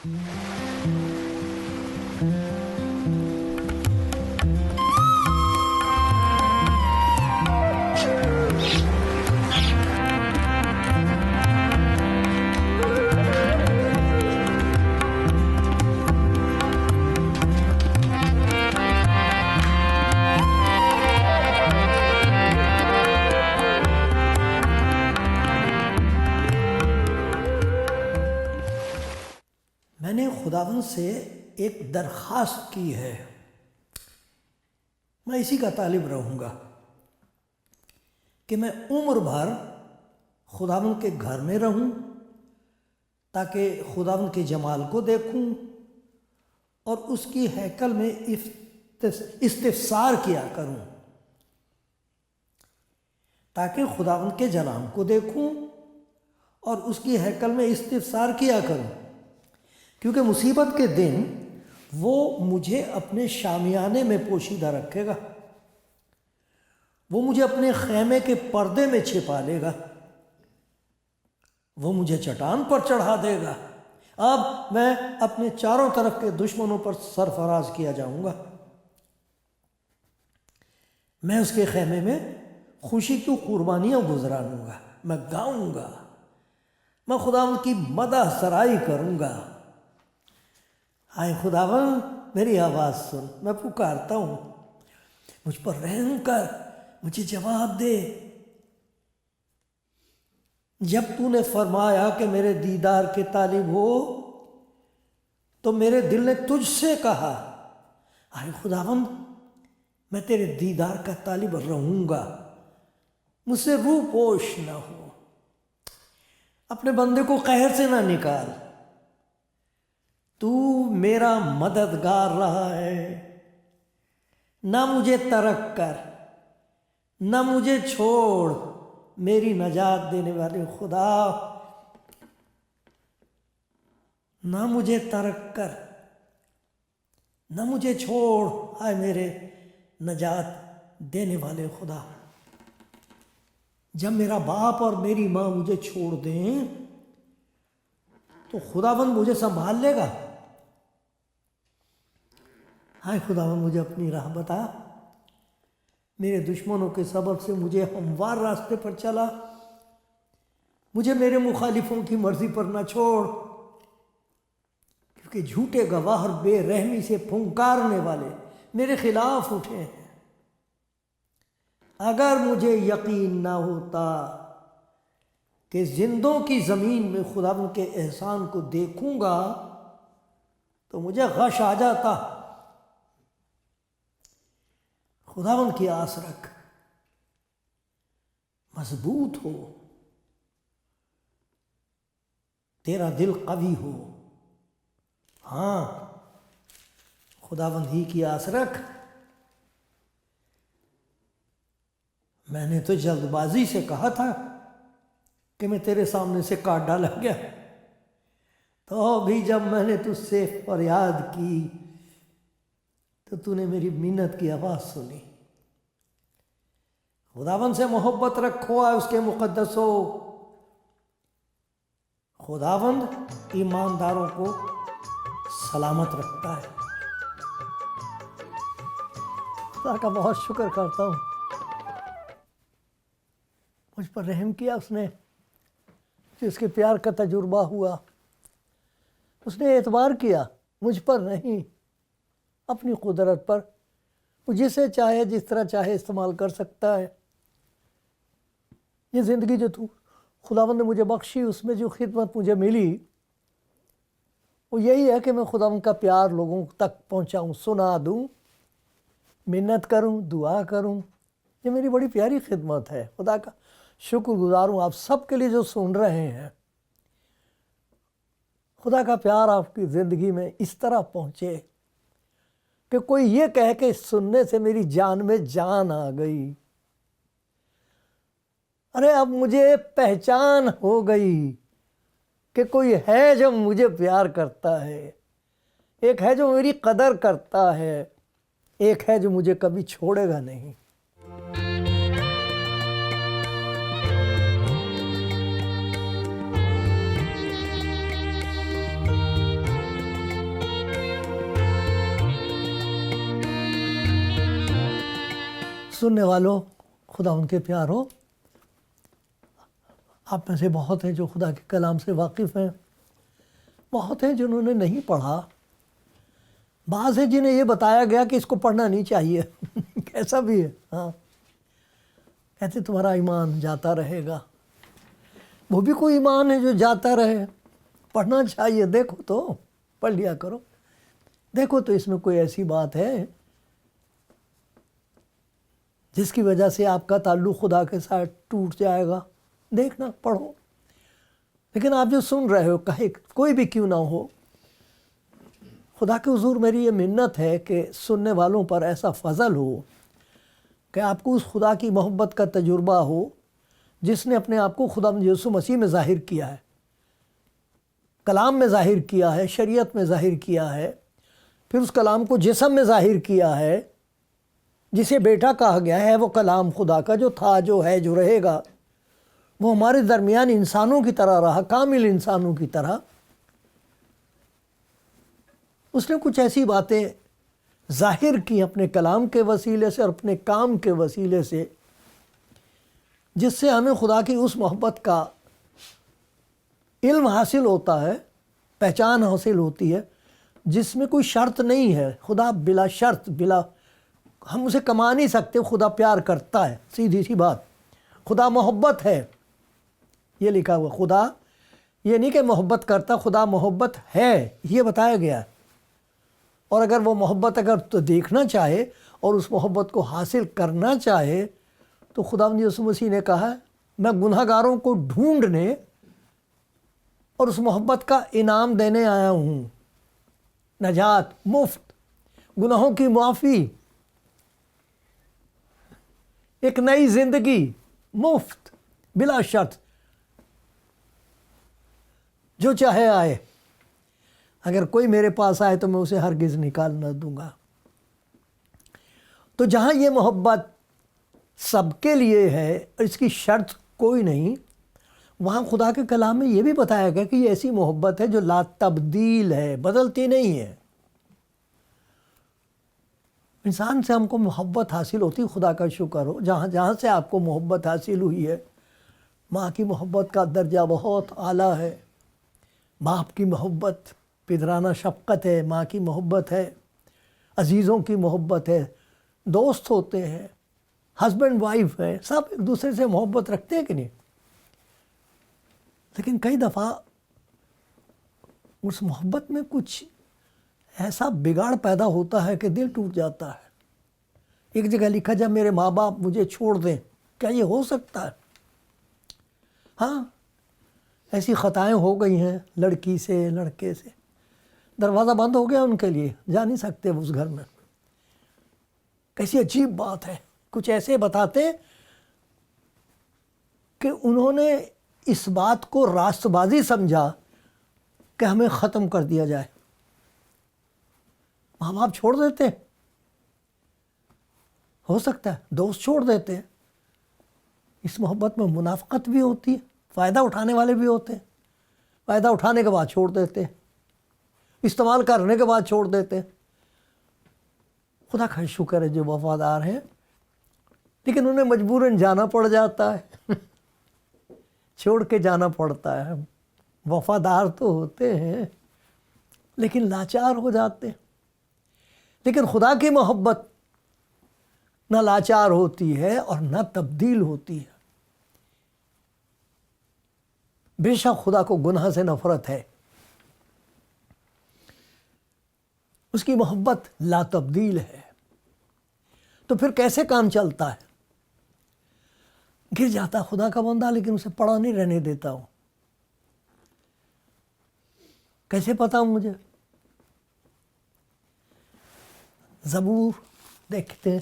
میں نے خداوند سے ایک درخواست کی ہے، میں اسی کا طالب رہوں گا کہ میں عمر بھر خداوند کے گھر میں رہوں تاکہ خداوند کے جمال کو دیکھوں اور اس کی ہیکل میں استفسار کیا کروں، تاکہ خداوند کے جلال کو دیکھوں اور اس کی ہیکل میں استفسار کیا کروں، کیونکہ مصیبت کے دن وہ مجھے اپنے شامیانے میں پوشیدہ رکھے گا، وہ مجھے اپنے خیمے کے پردے میں چھپا لے گا، وہ مجھے چٹان پر چڑھا دے گا، اب میں اپنے چاروں طرف کے دشمنوں پر سرفراز کیا جاؤں گا۔ میں اس کے خیمے میں خوشی کی قربانیاں گزرانوں گا، میں گاؤں گا، میں خداوند کی مدح سرائی کروں گا۔ ہائے خداوند، میری آواز سن، میں پکارتا ہوں، مجھ پر رحم کر، مجھے جواب دے۔ جب تو نے فرمایا کہ میرے دیدار کے طالب ہو تو میرے دل نے تجھ سے کہا، ہائے خداوند، میں تیرے دیدار کا طالب رہوں گا، مجھ سے روح پوش نہ ہو، اپنے بندے کو قہر سے نہ نکال۔ تو میرا مددگار رہا ہے، نہ مجھے ترک کر، نہ مجھے چھوڑ، میری نجات دینے والے خدا، نہ مجھے ترک کر، نہ مجھے چھوڑ، آئے میرے نجات دینے والے خدا۔ جب میرا باپ اور میری ماں مجھے چھوڑ دیں تو خداوند مجھے سنبھال لے گا۔ ہائے خداوند، مجھے اپنی راہ بتا، میرے دشمنوں کے سبب سے مجھے ہموار راستے پر چلا، مجھے میرے مخالفوں کی مرضی پر نہ چھوڑ، کیونکہ جھوٹے گواہ اور بے رحمی سے پھنکارنے والے میرے خلاف اٹھے ہیں۔ اگر مجھے یقین نہ ہوتا کہ زندوں کی زمین میں خداوند کے احسان کو دیکھوں گا تو مجھے غش آ جاتا۔ خداوند کی آس رکھ، مضبوط ہو، تیرا دل قوی ہو، ہاں خداوند ہی کی آس رکھ۔ میں نے تو جلد بازی سے کہا تھا کہ میں تیرے سامنے سے کاٹ ڈالا گیا، تو بھی جب میں نے تجھ سے فریاد کی تو نے میری منت کی آواز سنی۔ خداوند سے محبت رکھو، اس کے مقدس ہو۔ خداوند ایمانداروں کو سلامت رکھتا ہے۔ خدا کا بہت شکر کرتا ہوں، مجھ پر رحم کیا اس نے، جس کے پیار کا تجربہ ہوا۔ اس نے اعتبار کیا مجھ پر نہیں، اپنی قدرت پر، وہ جسے چاہے جس طرح چاہے استعمال کر سکتا ہے۔ یہ زندگی جو خداوند نے مجھے بخشی، اس میں جو خدمت مجھے ملی وہ یہی ہے کہ میں خداوند کا پیار لوگوں تک پہنچاؤں، سنا دوں، منت کروں، دعا کروں۔ یہ میری بڑی پیاری خدمت ہے۔ خدا کا شکر گزار ہوں آپ سب کے لیے جو سن رہے ہیں۔ خدا کا پیار آپ کی زندگی میں اس طرح پہنچے کہ کوئی یہ کہے کہ سننے سے میری جان میں جان آ گئی، ارے اب مجھے پہچان ہو گئی کہ کوئی ہے جو مجھے پیار کرتا ہے، ایک ہے جو میری قدر کرتا ہے، ایک ہے جو مجھے کبھی چھوڑے گا نہیں۔ سننے والوں، خدا ان کے پیار ہو، آپ میں سے بہت ہیں جو خدا کے کلام سے واقف ہیں، بہت ہیں جنہوں نے نہیں پڑھا، بعض ہیں جنہیں یہ بتایا گیا کہ اس کو پڑھنا نہیں چاہیے کیسا بھی ہے، ہاں کہتے تمہارا ایمان جاتا رہے گا۔ وہ بھی کوئی ایمان ہے جو جاتا رہے، پڑھنا چاہیے، دیکھو تو پڑھ لیا کرو، دیکھو تو اس میں کوئی ایسی بات ہے جس کی وجہ سے آپ کا تعلق خدا کے ساتھ ٹوٹ جائے گا، دیکھنا، پڑھو۔ لیکن آپ جو سن رہے ہو، کہے کوئی بھی کیوں نہ ہو، خدا کے حضور میری یہ منت ہے کہ سننے والوں پر ایسا فضل ہو کہ آپ کو اس خدا کی محبت کا تجربہ ہو جس نے اپنے آپ کو خدا یسوع مسیح میں ظاہر کیا ہے، کلام میں ظاہر کیا ہے، شریعت میں ظاہر کیا ہے، پھر اس کلام کو جسم میں ظاہر کیا ہے، جسے بیٹا کہا گیا ہے، وہ کلام خدا کا جو تھا، جو ہے، جو رہے گا، وہ ہمارے درمیان انسانوں کی طرح رہا، کامل انسانوں کی طرح۔ اس نے کچھ ایسی باتیں ظاہر کی اپنے کلام کے وسیلے سے اور اپنے کام کے وسیلے سے، جس سے ہمیں خدا کی اس محبت کا علم حاصل ہوتا ہے، پہچان حاصل ہوتی ہے، جس میں کوئی شرط نہیں ہے۔ خدا بلا شرط، ہم اسے کما نہیں سکتے، خدا پیار کرتا ہے، سیدھی سی بات۔ خدا محبت ہے، یہ لکھا ہوا، خدا یہ نہیں کہ محبت کرتا، خدا محبت ہے، یہ بتایا گیا ہے۔ اور اگر وہ محبت تو دیکھنا چاہے اور اس محبت کو حاصل کرنا چاہے تو خداوند یسوع مسیح نے کہا میں گناہ گاروں کو ڈھونڈنے اور اس محبت کا انعام دینے آیا ہوں، نجات، مفت، گناہوں کی معافی، ایک نئی زندگی، مفت، بلا شرط، جو چاہے آئے۔ اگر کوئی میرے پاس آئے تو میں اسے ہرگز نکال نہ دوں گا۔ تو جہاں یہ محبت سب کے لیے ہے اور اس کی شرط کوئی نہیں، وہاں خدا کے کلام میں یہ بھی بتایا گیا کہ یہ ایسی محبت ہے جو لا تبدیل ہے، بدلتی نہیں ہے۔ انسان سے ہم کو محبت حاصل ہوتی، خدا کا شکر ہو، جہاں سے آپ کو محبت حاصل ہوئی ہے۔ ماں کی محبت کا درجہ بہت اعلیٰ ہے، باپ کی محبت پدرانہ شفقت ہے، ماں کی محبت ہے، عزیزوں کی محبت ہے، دوست ہوتے ہیں، ہسبینڈ وائف ہے، سب ایک دوسرے سے محبت رکھتے ہیں کہ نہیں؟ لیکن کئی دفعہ اس محبت میں کچھ ایسا بگاڑ پیدا ہوتا ہے کہ دل ٹوٹ جاتا ہے۔ ایک جگہ لکھا جب میرے ماں باپ مجھے چھوڑ دیں، کیا یہ ہو سکتا ہے؟ ہاں، ایسی خطائیں ہو گئی ہیں لڑکی سے، لڑکے سے، دروازہ بند ہو گیا ان کے لیے، جا نہیں سکتے اس گھر میں۔ کیسی عجیب بات ہے، کچھ ایسے بتاتے کہ انہوں نے اس بات کو راست بازی سمجھا کہ ہمیں ختم کر دیا جائے۔ ماں باپ چھوڑ دیتے، ہو سکتا ہے دوست چھوڑ دیتے۔ اس محبت میں منافقت بھی ہوتی ہے، فائدہ اٹھانے والے بھی ہوتے ہیں، فائدہ اٹھانے کے بعد چھوڑ دیتے، استعمال کرنے کے بعد چھوڑ دیتے۔ خدا کا شکر ہے جو وفادار ہیں، لیکن انہیں مجبوراً جانا پڑ جاتا ہے، چھوڑ کے جانا پڑتا ہے۔ وفادار تو ہوتے ہیں لیکن لاچار ہو جاتے ہیں۔ لیکن خدا کی محبت نہ لاچار ہوتی ہے اور نہ تبدیل ہوتی ہے۔ بے شک خدا کو گناہ سے نفرت ہے، اس کی محبت لا تبدیل ہے۔ تو پھر کیسے کام چلتا ہے؟ گر جاتا خدا کا بندہ لیکن اسے پڑا نہیں رہنے دیتا ہوں۔ کیسے پتا مجھے؟ زبور دیکھتے ہیں،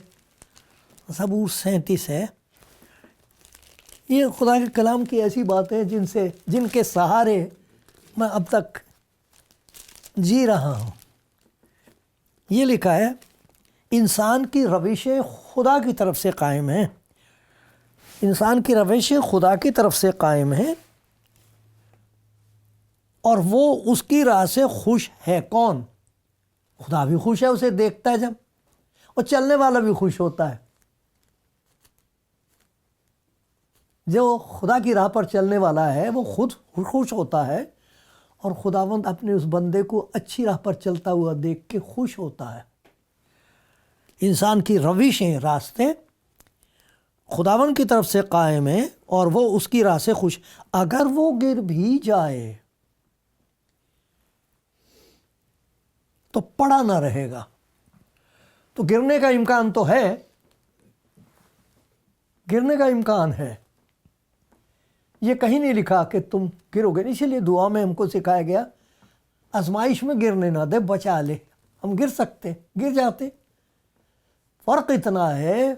زبور 37 ہے۔ یہ خدا کے کلام کی ایسی باتیں جن کے سہارے میں اب تک جی رہا ہوں۔ یہ لکھا ہے، انسان کی روشیں خدا کی طرف سے قائم ہیں، انسان کی روشیں خدا کی طرف سے قائم ہیں، اور وہ اس کی راہ سے خوش ہے۔ کون؟ خدا بھی خوش ہے، اسے دیکھتا ہے جب، اور چلنے والا بھی خوش ہوتا ہے۔ جو خدا کی راہ پر چلنے والا ہے وہ خود خوش ہوتا ہے، اور خداوند اپنے اس بندے کو اچھی راہ پر چلتا ہوا دیکھ کے خوش ہوتا ہے۔ انسان کی روشیں، راستے خداوند کی طرف سے قائم ہیں اور وہ اس کی راہ سے خوش۔ اگر وہ گر بھی جائے تو پڑا نہ رہے گا۔ تو گرنے کا امکان تو ہے، گرنے کا امکان ہے، یہ کہیں نہیں لکھا کہ تم گرو گے۔ اسی لیے دعا میں ہم کو سکھایا گیا آزمائش میں گرنے نہ دے، بچا لے۔ ہم گر سکتے، گر جاتے۔ فرق اتنا ہے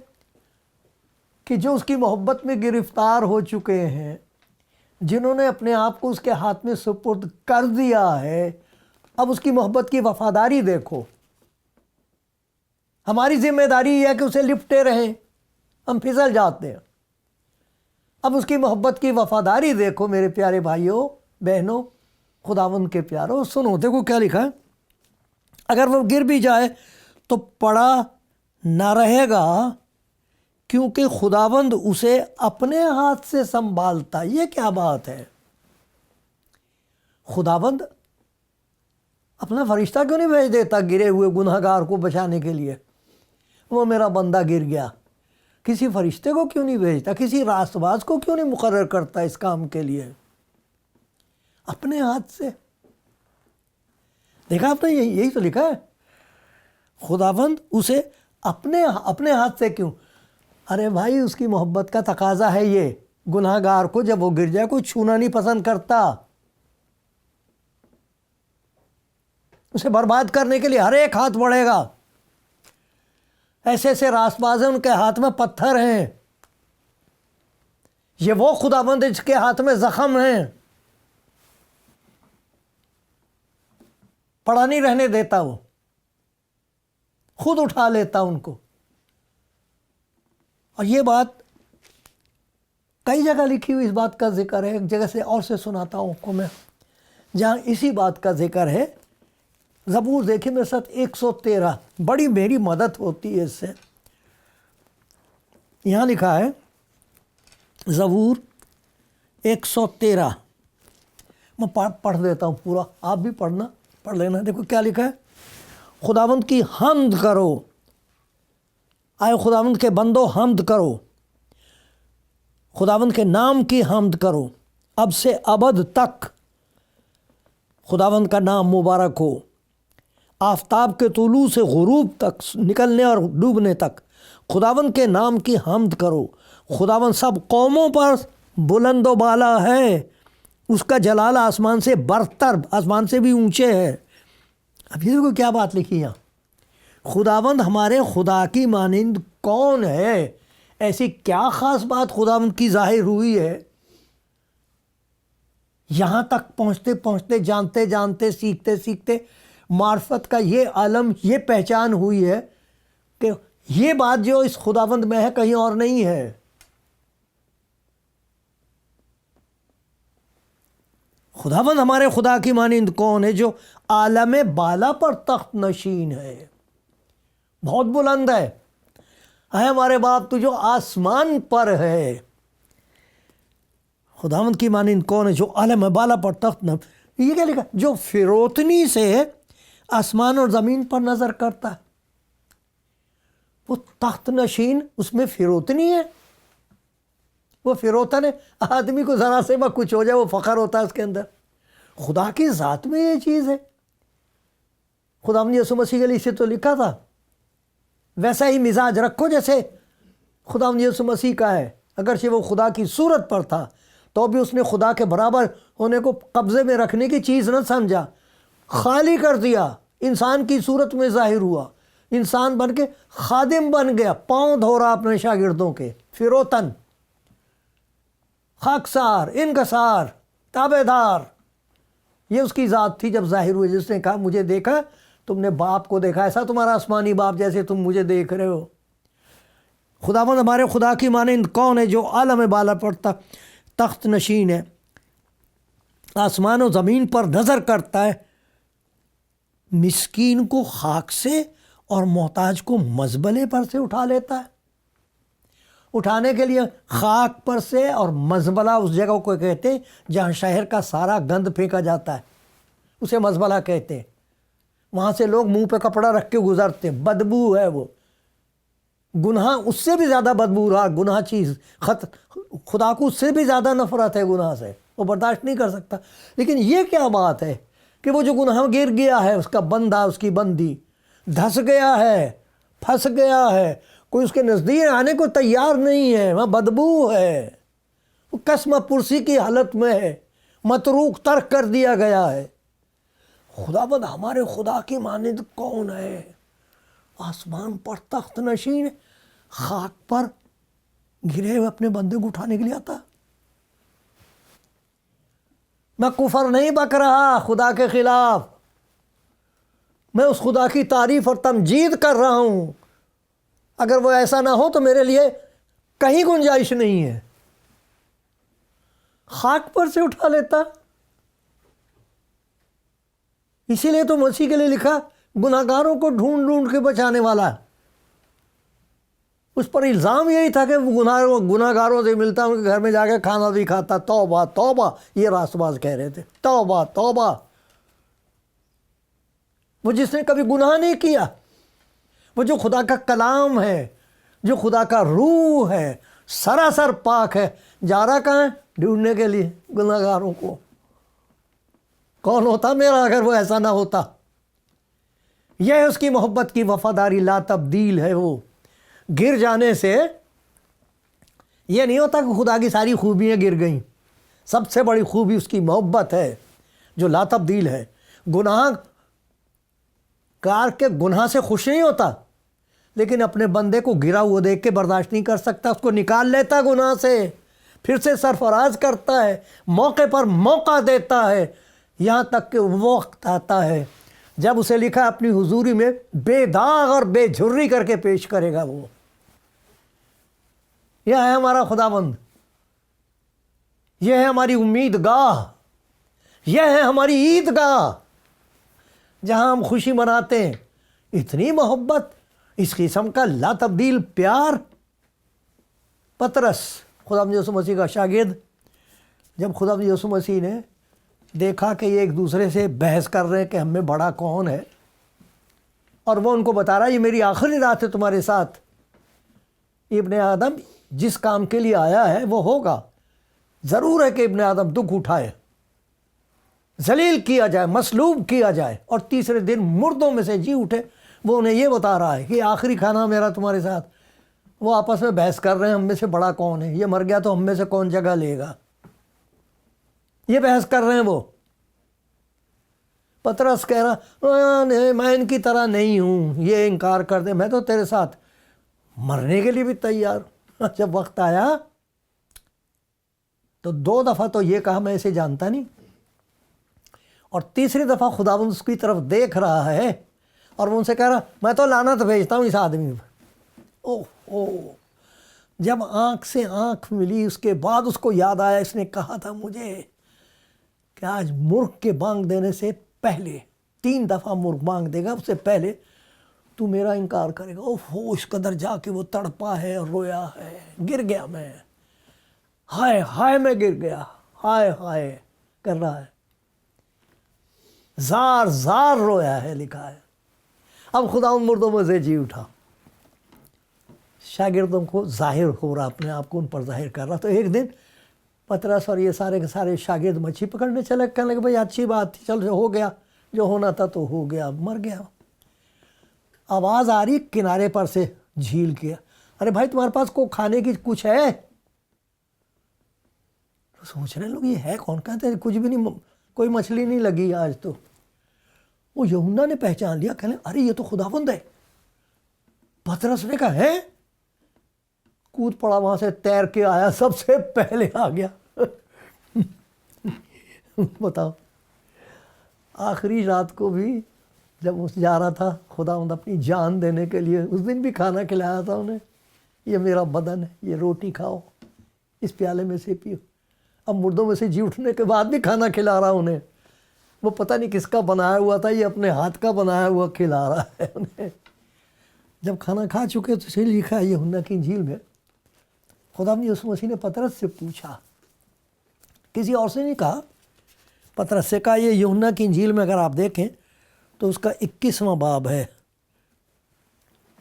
کہ جو اس کی محبت میں گرفتار ہو چکے ہیں، جنہوں نے اپنے آپ کو اس کے ہاتھ میں سپرد کر دیا ہے، اب اس کی محبت کی وفاداری دیکھو۔ ہماری ذمہ داری یہ ہے کہ اسے لپٹے رہیں، ہم پھسل جاتے ہیں۔ اب اس کی محبت کی وفاداری دیکھو میرے پیارے بھائیوں بہنوں، خداوند کے پیاروں۔ سنو، دیکھو کیا لکھا ہے، اگر وہ گر بھی جائے تو پڑا نہ رہے گا، کیونکہ خداوند اسے اپنے ہاتھ سے سنبھالتا۔ یہ کیا بات ہے؟ خداوند اپنا فرشتہ کیوں نہیں بھیج دیتا گرے ہوئے گناہ گار کو بچانے کے لیے؟ وہ میرا بندہ گر گیا، کسی فرشتے کو کیوں نہیں بھیجتا؟ کسی راست باز کو کیوں نہیں مقرر کرتا اس کام کے لیے؟ اپنے ہاتھ سے۔ دیکھا آپ نے، یہی تو لکھا ہے، خداوند اسے اپنے ہاتھ سے کیوں؟ ارے بھائی، اس کی محبت کا تقاضا ہے یہ۔ گناہ گار کو جب وہ گر جائے کوئی چھونا نہیں پسند کرتا، اسے برباد کرنے کے لیے ہر ایک ہاتھ بڑھے گا۔ ایسے ایسے راست باز ہیں، ان کے ہاتھ میں پتھر ہیں۔ یہ وہ خداوند جس کے ہاتھ میں زخم ہیں، پڑا نہیں رہنے دیتا، وہ خود اٹھا لیتا ان کو۔ اور یہ بات کئی جگہ لکھی ہوئی اس بات کا ذکر ہے، ایک جگہ سے اور سے سناتا ہوں آپ کو میں، جہاں اسی بات کا ذکر ہے۔ زبور دیکھیں میرے ساتھ 113، بڑی میری مدد ہوتی ہے اس سے۔ یہاں لکھا ہے زبور 113، میں پڑھ دیتا ہوں پورا، آپ بھی پڑھ لینا۔ دیکھو کیا لکھا ہے، خداوند کی حمد کرو، آئے خداوند کے بندو حمد کرو، خداوند کے نام کی حمد کرو، اب سے ابد تک خداوند کا نام مبارک ہو۔ آفتاب کے طلوع سے غروب تک، نکلنے اور ڈوبنے تک خداوند کے نام کی حمد کرو۔ خداوند سب قوموں پر بلند و بالا ہے، اس کا جلال آسمان سے برتر، آسمان سے بھی اونچے ہے۔ اب یہ دیکھو کیا بات لکھی یہاں، خداوند ہمارے خدا کی مانند کون ہے؟ ایسی کیا خاص بات خداوند کی ظاہر ہوئی ہے؟ یہاں تک پہنچتے پہنچتے، جانتے جانتے، سیکھتے سیکھتے معرفت کا یہ عالم، یہ پہچان ہوئی ہے کہ یہ بات جو اس خداوند میں ہے کہیں اور نہیں ہے۔ خداوند ہمارے خدا کی مانند کون ہے، جو عالم بالا پر تخت نشین ہے، بہت بلند ہے۔ اے ہمارے باپ تو جو آسمان پر ہے، خداوند کی مانند کون ہے جو عالم بالا پر تخت یہ کیا لکھا، جو فروتنی سے آسمان اور زمین پر نظر کرتا ہے۔ وہ تخت نشین، اس میں فروتنی ہے، وہ فروتن ہے۔ آدمی کو ذرا سے کچھ ہو جائے وہ فخر ہوتا ہے اس کے اندر۔ خدا کی ذات میں یہ چیز ہے۔ خداوند یسوع مسیح کے لیے اسے تو لکھا تھا، ویسا ہی مزاج رکھو جیسے خداوند یسوع مسیح کا ہے۔ اگرچہ وہ خدا کی صورت پر تھا تو بھی اس نے خدا کے برابر ہونے کو قبضے میں رکھنے کی چیز نہ سمجھا، خالی کر دیا، انسان کی صورت میں ظاہر ہوا، انسان بن کے خادم بن گیا، پاؤں دھو رہا اپنے شاگردوں کے، فروتن، خاکسار، انکسار، تابع دار۔ یہ اس کی ذات تھی جب ظاہر ہوئی، جس نے کہا مجھے دیکھا تم نے باپ کو دیکھا، ایسا تمہارا آسمانی باپ جیسے تم مجھے دیکھ رہے ہو۔ خداوند ہمارے خدا کی مانند کون ہے جو عالم بالا پر تخت نشین ہے، آسمان و زمین پر نظر کرتا ہے، مسکین کو خاک سے اور محتاج کو مزبلے پر سے اٹھا لیتا ہے، اٹھانے کے لیے خاک پر سے، اور مزبلہ اس جگہ کو کہتے ہیں جہاں شہر کا سارا گند پھینکا جاتا ہے، اسے مزبلہ کہتے ہیں۔ وہاں سے لوگ منہ پہ کپڑا رکھ کے گزرتے ہیں، بدبو ہے وہ، گناہ اس سے بھی زیادہ بدبو رہا، گناہ چیز خدا کو اس سے بھی زیادہ نفرت ہے گناہ سے، وہ برداشت نہیں کر سکتا۔ لیکن یہ کیا بات ہے کہ وہ جو گناہ گر گیا ہے، اس کا بندہ، اس کی بندی دھس گیا ہے، پھنس گیا ہے، کوئی اس کے نزدیک آنے کو تیار نہیں ہے، وہاں بدبو ہے، وہ قسم پرسی کی حالت میں ہے، متروک ترک کر دیا گیا ہے۔ خداوند ہمارے خدا کی مانند کون ہے؟ آسمان پر تخت نشین، خاک پر گرے ہوئے اپنے بندے کو اٹھانے کے لیے آتا۔ میں کفر نہیں بک رہا خدا کے خلاف، میں اس خدا کی تعریف اور تمجید کر رہا ہوں۔ اگر وہ ایسا نہ ہو تو میرے لیے کہیں گنجائش نہیں ہے۔ خاک پر سے اٹھا لیتا، اسی لیے تو مسیح کے لیے لکھا گناہگاروں کو ڈھونڈ ڈھونڈ کے بچانے والا ہے۔ اس پر الزام یہی تھا کہ وہ گناہگاروں سے ملتا، ان کے گھر میں جا کے کھانا بھی کھاتا۔ توبہ توبہ، یہ راست باز کہہ رہے تھے، توبہ توبہ۔ وہ جس نے کبھی گناہ نہیں کیا، وہ جو خدا کا کلام ہے، جو خدا کا روح ہے، سراسر پاک ہے، جا رہا کہاں ہے؟ ڈھونڈنے کے لیے گناہگاروں کو۔ کون ہوتا میرا اگر وہ ایسا نہ ہوتا؟ یہ ہے اس کی محبت کی وفاداری، لا تبدیل ہے۔ وہ گر جانے سے یہ نہیں ہوتا کہ خدا کی ساری خوبیاں گر گئیں۔ سب سے بڑی خوبی اس کی محبت ہے جو لا تبدیل ہے۔ گناہ کار کے گناہ سے خوش نہیں ہوتا، لیکن اپنے بندے کو گرا ہوا دیکھ کے برداشت نہیں کر سکتا، اس کو نکال لیتا گناہ سے، پھر سے سرفراز کرتا ہے، موقع پر موقع دیتا ہے، یہاں تک کہ وقت آتا ہے جب اسے لکھا اپنی حضوری میں بے داغ اور بے جھری کر کے پیش کرے گا۔ وہ یہ ہے ہمارا خداوند، یہ ہے ہماری امید گاہ، یہ ہے ہماری عید گاہ جہاں ہم خوشی مناتے ہیں۔ اتنی محبت، اس قسم کا لا تبدیل پیار۔ پطرس، خداوند یسوع مسیح کا شاگرد، جب خداوند یسوع مسیح نے دیکھا کہ یہ ایک دوسرے سے بحث کر رہے ہیں کہ ہم میں بڑا کون ہے، اور وہ ان کو بتا رہا ہے یہ میری آخری رات ہے تمہارے ساتھ، ابن آدم جس کام کے لیے آیا ہے وہ ہوگا، ضرور ہے کہ ابن آدم دکھ اٹھائے، ذلیل کیا جائے، مصلوب کیا جائے، اور تیسرے دن مردوں میں سے جی اٹھے۔ وہ انہیں یہ بتا رہا ہے کہ آخری کھانا میرا تمہارے ساتھ۔ وہ آپس میں بحث کر رہے ہیں ہم میں سے بڑا کون ہے، یہ مر گیا تو ہم میں سے کون جگہ لے گا، یہ بحث کر رہے ہیں وہ۔ پطرس کہہ رہا میں ان کی طرح نہیں ہوں، یہ انکار کر دے، میں تو تیرے ساتھ مرنے کے لیے بھی تیار ہوں۔ جب وقت آیا تو 2 دفعہ تو یہ کہا میں اسے جانتا نہیں، اور تیسری دفعہ خداوند اس کی طرف دیکھ رہا ہے اور وہ ان سے کہہ رہا میں تو لعنت بھیجتا ہوں اس آدمی پر۔ اوہ، جب آنکھ سے آنکھ ملی اس کے بعد اس کو یاد آیا اس نے کہا تھا مجھے کہ آج مرغ کے بانگ دینے سے پہلے 3 دفعہ مرغ بانگ دے گا، اس سے پہلے تو میرا انکار کرے گا۔ اوہ، اس قدر جا کے وہ تڑپا ہے، رویا ہے، گر گیا میں، ہائے ہائے میں گر گیا، ہائے ہائے کر رہا ہے، زار زار رویا ہے، لکھا ہے۔ اب خداوند مردوں میں سے جی اٹھا، شاگردوں کو ظاہر ہو رہا، اپنے آپ کو ان پر ظاہر کر رہا۔ تو ایک دن پطرس اور یہ سارے کے سارے شاگرد مچھلی پکڑنے چلے، کہنے لگے بھائی اچھی بات تھی، چل ہو گیا، جو ہونا تھا تو ہو گیا، اب مر گیا۔ آواز آ رہی کنارے پر سے جھیل کے، ارے بھائی تمہارے پاس کو کھانے کی کچھ ہے؟ تو سوچ رہے لوگ یہ ہے کون؟ کہتے ہیں کچھ بھی نہیں، کوئی مچھلی نہیں لگی آج تو۔ وہ یوحنا نے پہچان لیا، کہنے ارے یہ تو خداوند ہے۔ پطرس نے کہا ہے، کود پڑا وہاں سے، تیر کے آیا، سب سے پہلے آ گیا۔ بتاؤ، آخری رات کو بھی جب اس جا رہا تھا خداوند اپنی جان دینے کے لیے، اس دن بھی کھانا کھلایا تھا انہیں، یہ میرا بدن ہے، یہ روٹی کھاؤ، اس پیالے میں سے پیو۔ اب مردوں میں سے جی اٹھنے کے بعد بھی کھانا کھلا رہا انہیں، وہ پتہ نہیں کس کا بنایا ہوا تھا، یہ اپنے ہاتھ کا بنایا ہوا کھلا رہا ہے انہیں۔ جب کھانا کھا چکے تو اسے لکھا ہے یوحنا کی انجیل میں خدا نے یسوع مسیح نے پطرس سے پوچھا، کسی اور سے نہیں کہا، پطرس سے کہا۔ یہ یوحنا کی انجیل میں اگر آپ دیکھیں تو اس کا 21واں باب ہے،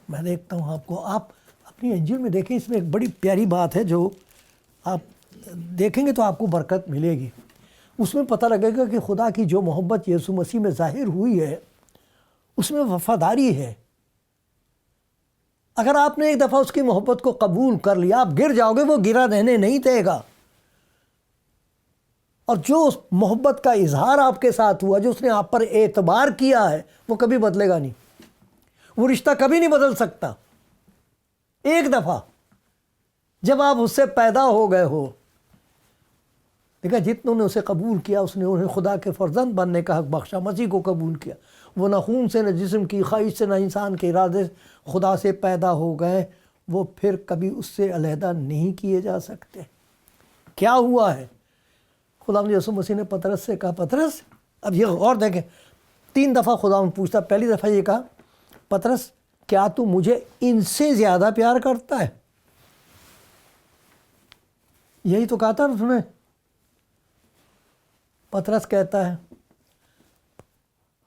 میں دیکھتا ہوں آپ کو، آپ اپنی انجیل میں دیکھیں، اس میں ایک بڑی پیاری بات ہے جو آپ دیکھیں گے تو آپ کو برکت ملے گی۔ اس میں پتہ لگے گا کہ خدا کی جو محبت یسوع مسیح میں ظاہر ہوئی ہے اس میں وفاداری ہے۔ اگر آپ نے ایک دفعہ اس کی محبت کو قبول کر لیا، آپ گر جاؤ گے، وہ گرا رہنے نہیں دے گا۔ اور جو اس محبت کا اظہار آپ کے ساتھ ہوا، جو اس نے آپ پر اعتبار کیا ہے، وہ کبھی بدلے گا نہیں، وہ رشتہ کبھی نہیں بدل سکتا۔ ایک دفعہ جب آپ اس سے پیدا ہو گئے ہو، دیکھا جتنوں نے اسے قبول کیا اس نے انہیں خدا کے فرزند بننے کا حق بخشا۔ مسیح کو قبول کیا، وہ نہ خون سے، نہ جسم کی خواہش سے، نہ انسان کے ارادے سے خدا سے پیدا ہو گئے، وہ پھر کبھی اس سے علیحدہ نہیں کیے جا سکتے۔ کیا ہوا ہے؟ خدا یسوع مسیح نے پطرس سے کہا، پطرس، اب یہ غور دیکھیں، 3 دفعہ خدا پوچھتا۔ پہلی دفعہ یہ کہا، پطرس کیا تو مجھے ان سے زیادہ پیار کرتا ہے؟ یہی تو کہا تھا نا تم نے۔ پطرس کہتا ہے،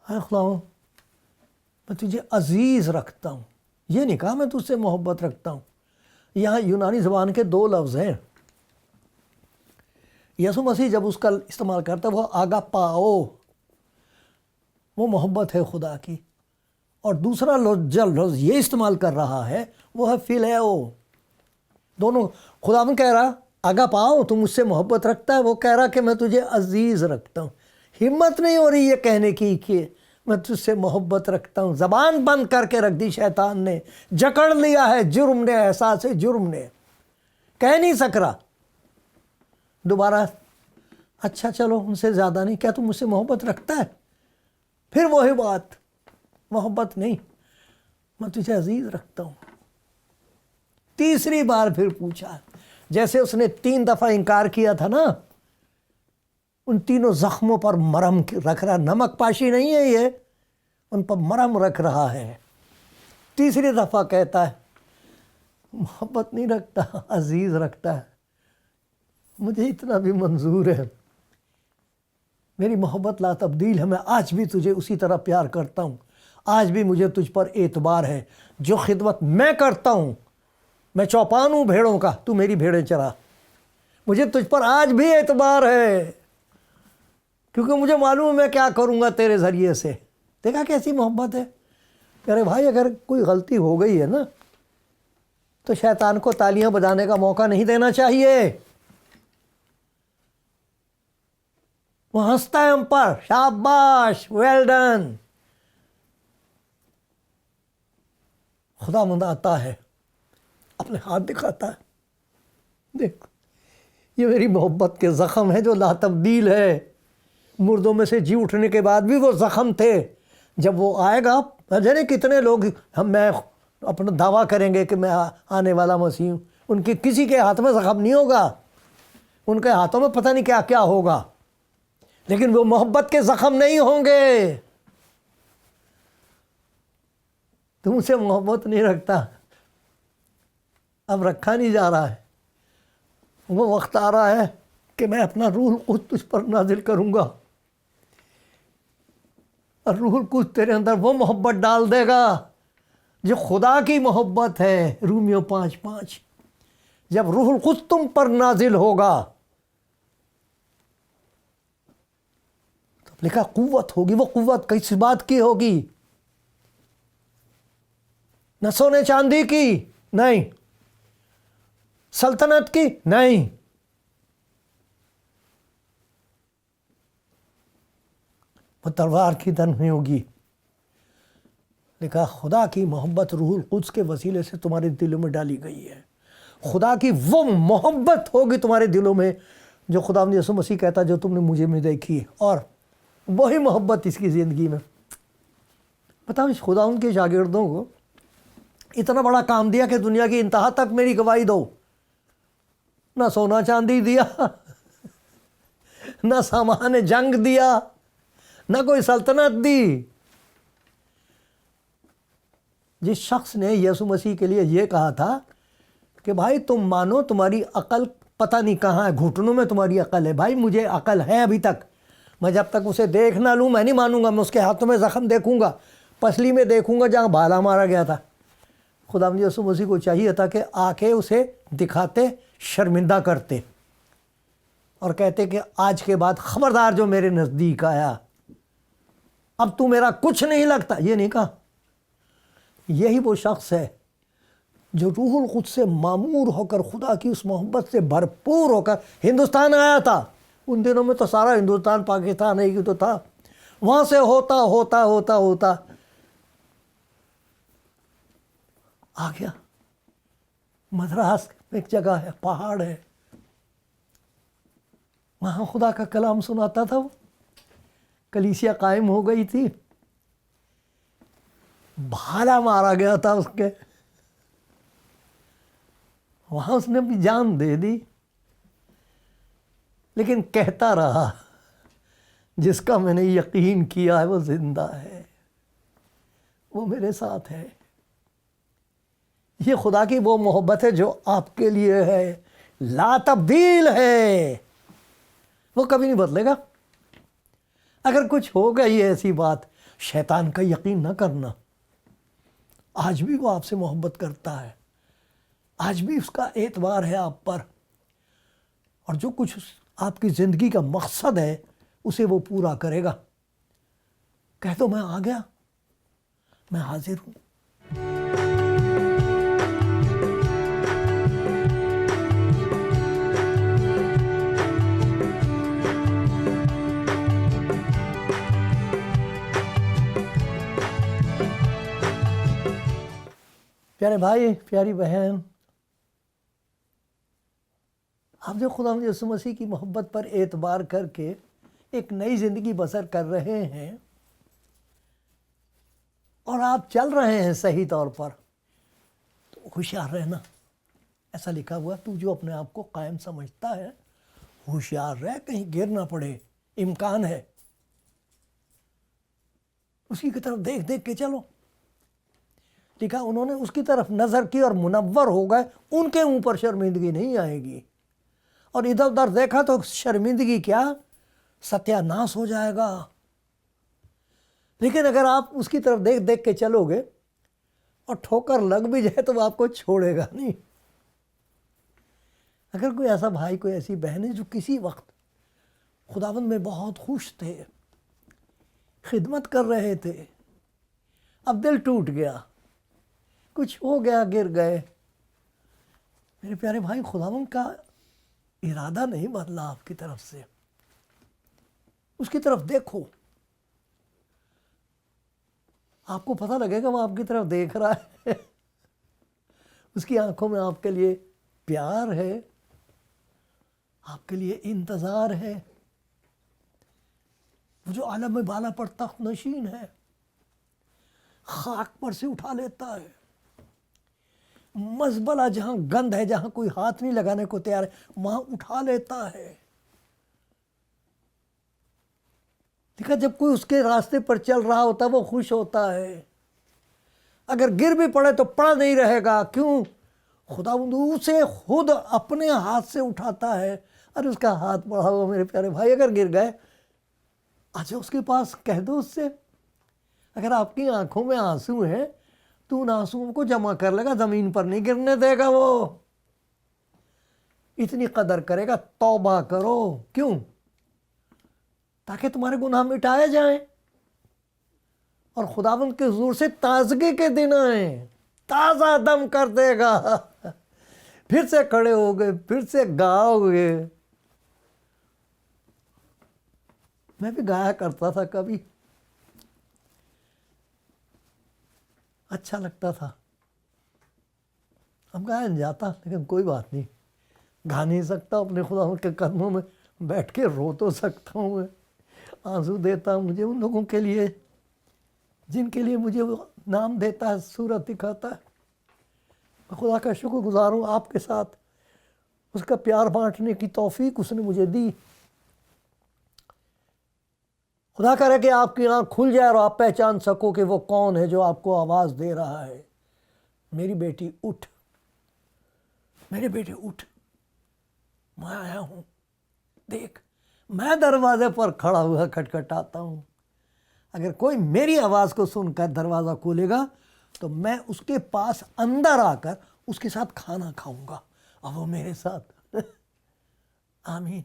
اے خدا میں تجھے عزیز رکھتا ہوں۔ یہ نہیں کہا میں تجھ سے محبت رکھتا ہوں۔ یہاں یونانی زبان کے 2 لفظ ہیں۔ یسوع مسیح جب اس کا استعمال کرتا ہے وہ آگا پاؤ، وہ محبت ہے خدا کی، اور دوسرا لفظ یہ استعمال کر رہا ہے وہ ہے فلیو۔ دونوں، خدا میں کہہ رہا آگا پاؤ تو مجھ سے محبت رکھتا ہے، وہ کہہ رہا کہ میں تجھے عزیز رکھتا ہوں۔ ہمت نہیں ہو رہی یہ کہنے کی کہ میں تجھ سے محبت رکھتا ہوں۔ زبان بند کر کے رکھ دی شیطان نے، جکڑ لیا ہے جرم نے، احساس جرم نے، کہہ نہیں سک رہا دوبارہ۔ اچھا چلو ان سے زیادہ نہیں، کیا تم مجھ سے محبت رکھتا ہے؟ پھر وہی بات، محبت نہیں، میں تجھے عزیز رکھتا ہوں۔ تیسری بار پھر پوچھا، جیسے اس نے 3 دفعہ انکار کیا تھا نا، ان تینوں زخموں پر مرہم رکھ رہا، نمک پاشی نہیں ہے یہ، ان پر مرہم رکھ رہا ہے۔ تیسری دفعہ کہتا ہے محبت نہیں رکھتا، عزیز رکھتا ہے۔ مجھے اتنا بھی منظور ہے، میری محبت لا تبدیل ہے، میں آج بھی تجھے اسی طرح پیار کرتا ہوں، آج بھی مجھے تجھ پر اعتبار ہے۔ جو خدمت میں کرتا ہوں، میں چوپان ہوں بھیڑوں کا، تو میری بھیڑیں چرا، مجھے تجھ پر آج بھی اعتبار ہے، کیونکہ مجھے معلوم ہے میں کیا کروں گا تیرے ذریعے سے۔ دیکھا کیسی محبت ہے؟ ارے بھائی اگر کوئی غلطی ہو گئی ہے نا تو شیطان کو تالیاں بجانے کا موقع نہیں دینا چاہیے۔ وہ ہنستا ہے ہم پر، شاباش، ویل ڈن۔ خدا مند آتا ہے، اپنے ہاتھ دکھاتا ہے، دیکھ یہ میری محبت کے زخم ہے جو لا تبدیل ہے۔ مردوں میں سے جی اٹھنے کے بعد بھی وہ زخم تھے۔ جب وہ آئے گا، جانے کتنے لوگ میں اپنا دعویٰ کریں گے کہ میں آنے والا مسیح ہوں، ان کی کسی کے ہاتھ میں زخم نہیں ہوگا، ان کے ہاتھوں میں پتہ نہیں کیا کیا ہوگا، لیکن وہ محبت کے زخم نہیں ہوں گے۔ تم سے محبت نہیں رکھتا، اب رکھا نہیں جا رہا ہے۔ وہ وقت آ رہا ہے کہ میں اپنا روح القدس تجھ پر نازل کروں گا، اور روح القدس تیرے اندر وہ محبت ڈال دے گا جو خدا کی محبت ہے۔ رومیو 5:5، جب روح القدس تم پر نازل ہوگا تو لکھا قوت ہوگی۔ وہ قوت کس بات کی ہوگی؟ نہ سونے چاندی کی، نہیں، سلطنت کی، نہیں، وہ تلوار کی طرح نہیں ہوگی۔ لکھا خدا کی محبت روح القدس کے وسیلے سے تمہارے دلوں میں ڈالی گئی ہے۔ خدا کی وہ محبت ہوگی تمہارے دلوں میں جو خدا یسوع مسیح کہتا جو تم نے مجھے میں دیکھی، اور وہی محبت اس کی زندگی میں۔ بتاؤ خدا ان کے شاگردوں کو اتنا بڑا کام دیا کہ دنیا کی انتہا تک میری گواہی دو، نہ سونا چاندی دیا، نہ سامان جنگ دیا، نہ کوئی سلطنت دی۔ جس شخص نے یسوع مسیح کے لیے یہ کہا تھا کہ بھائی تم مانو تمہاری عقل پتہ نہیں کہاں ہے، گھٹنوں میں تمہاری عقل ہے. بھائی مجھے عقل ہے ابھی تک، میں جب تک اسے دیکھ نہ لوں میں نہیں مانوں گا. میں اس کے ہاتھوں میں زخم دیکھوں گا، پسلی میں دیکھوں گا جہاں بھالا مارا گیا تھا. خداوند یسوع مسیح کو چاہیے تھا کہ آ کے اسے دکھاتے، شرمندہ کرتے اور کہتے کہ آج کے بعد خبردار جو میرے نزدیک آیا، اب تو میرا کچھ نہیں لگتا. یہ نہیں کہا. یہی وہ شخص ہے جو روح القدس سے معمور ہو کر، خدا کی اس محبت سے بھرپور ہو کر ہندوستان آیا تھا. ان دنوں میں تو سارا ہندوستان پاکستان ہی تو تھا. وہاں سے ہوتا ہوتا ہوتا ہوتا آ گیا مدراس. ایک جگہ ہے، پہاڑ ہے، وہاں خدا کا کلام سناتا تھا. وہ کلیسیا قائم ہو گئی تھی، بھالا مارا گیا تھا اس کے، وہاں اس نے بھی جان دے دی. لیکن کہتا رہا جس کا میں نے یقین کیا ہے وہ زندہ ہے، وہ میرے ساتھ ہے. یہ خدا کی وہ محبت ہے جو آپ کے لیے ہے، لا تبدیل ہے، وہ کبھی نہیں بدلے گا. اگر کچھ ہو گئی ایسی بات، شیطان کا یقین نہ کرنا. آج بھی وہ آپ سے محبت کرتا ہے، آج بھی اس کا اعتبار ہے آپ پر، اور جو کچھ آپ کی زندگی کا مقصد ہے اسے وہ پورا کرے گا. کہہ دو میں آ گیا، میں حاضر ہوں. پیارے بھائی، پیاری بہن، آپ جو خداوند یسوع مسیح کی محبت پر اعتبار کر کے ایک نئی زندگی بسر کر رہے ہیں اور آپ چل رہے ہیں صحیح طور پر، تو ہوشیار رہنا. ایسا لکھا ہوا، تو جو اپنے آپ کو قائم سمجھتا ہے ہوشیار رہ، کہیں گر نہ پڑے. امکان ہے. اسی کی طرف دیکھ دیکھ کے چلو. لکھا انہوں نے اس کی طرف نظر کی اور منور ہو گئے، ان کے منہ پر شرمندگی نہیں آئے گی. اور ادھر ادھر دیکھا تو شرمندگی کیا، ستیہ ناش ہو جائے گا. لیکن اگر آپ اس کی طرف دیکھ دیکھ کے چلو گے اور ٹھوکر لگ بھی جائے تو وہ آپ کو چھوڑے گا نہیں. اگر کوئی ایسا بھائی، کوئی ایسی بہن ہے جو کسی وقت خداوند میں بہت خوش تھے، خدمت کر رہے تھے، اب دل ٹوٹ گیا، کچھ ہو گیا، گر گئے، میرے پیارے بھائی، خداوند کا ارادہ نہیں بدلا آپ کی طرف سے. اس کی طرف دیکھو، آپ کو پتہ لگے گا وہ آپ کی طرف دیکھ رہا ہے. اس کی آنکھوں میں آپ کے لیے پیار ہے، آپ کے لیے انتظار ہے. وہ جو عالم بالا پر تخت نشین ہے، خاک پر سے اٹھا لیتا ہے. مزبلہ جہاں گند ہے، جہاں کوئی ہاتھ نہیں لگانے کو تیار ہے، وہاں اٹھا لیتا ہے. دیکھا، جب کوئی اس کے راستے پر چل رہا ہوتا ہے وہ خوش ہوتا ہے. اگر گر بھی پڑے تو پڑا نہیں رہے گا. کیوں؟ خداوند اسے خود اپنے ہاتھ سے اٹھاتا ہے. اور اس کا ہاتھ بڑھا ہوا، میرے پیارے بھائی، اگر گر گئے آجا اس کے پاس، کہہ دو اس سے. اگر آپ کی آنکھوں میں آنسو ہیں تو ان آنسوؤں کو جمع کر لے گا، زمین پر نہیں گرنے دے گا. وہ اتنی قدر کرے گا. توبہ کرو. کیوں؟ تاکہ تمہارے گناہ مٹائے جائیں اور خداوند کے حضور سے تازگی کے دن آئیں. تازہ دم کر دے گا. پھر سے کھڑے ہو گئے، پھر سے گاؤ گے. میں بھی گایا کرتا تھا کبھی، اچھا لگتا تھا. اب گایا نہیں جاتا، لیکن کوئی بات نہیں. گا نہیں سکتا، اپنے خداوند کے قدموں میں بیٹھ کے رو تو سکتا ہوں. میں آنسو دیتا ہوں مجھے ان لوگوں کے لیے جن کے لیے مجھے وہ نام دیتا ہے، صورت دکھاتا ہے. میں خدا کا شکر گزار ہوں آپ کے ساتھ اس کا پیار بانٹنے کی توفیق اس نے مجھے دی. خدا کرے کہ آپ کی آنکھ کھل جائے اور آپ پہچان سکو کہ وہ کون ہے جو آپ کو آواز دے رہا ہے. میری بیٹی اٹھ، میرے بیٹے اٹھ، میں آیا ہوں، دیکھ میں دروازے پر کھڑا ہوا کھٹکھٹاتا ہوں، اگر کوئی میری آواز کو سن کر دروازہ کھولے گا تو میں اس کے پاس اندر آ کر اس کے ساتھ کھانا کھاؤں گا اور وہ میرے ساتھ۔ آمین۔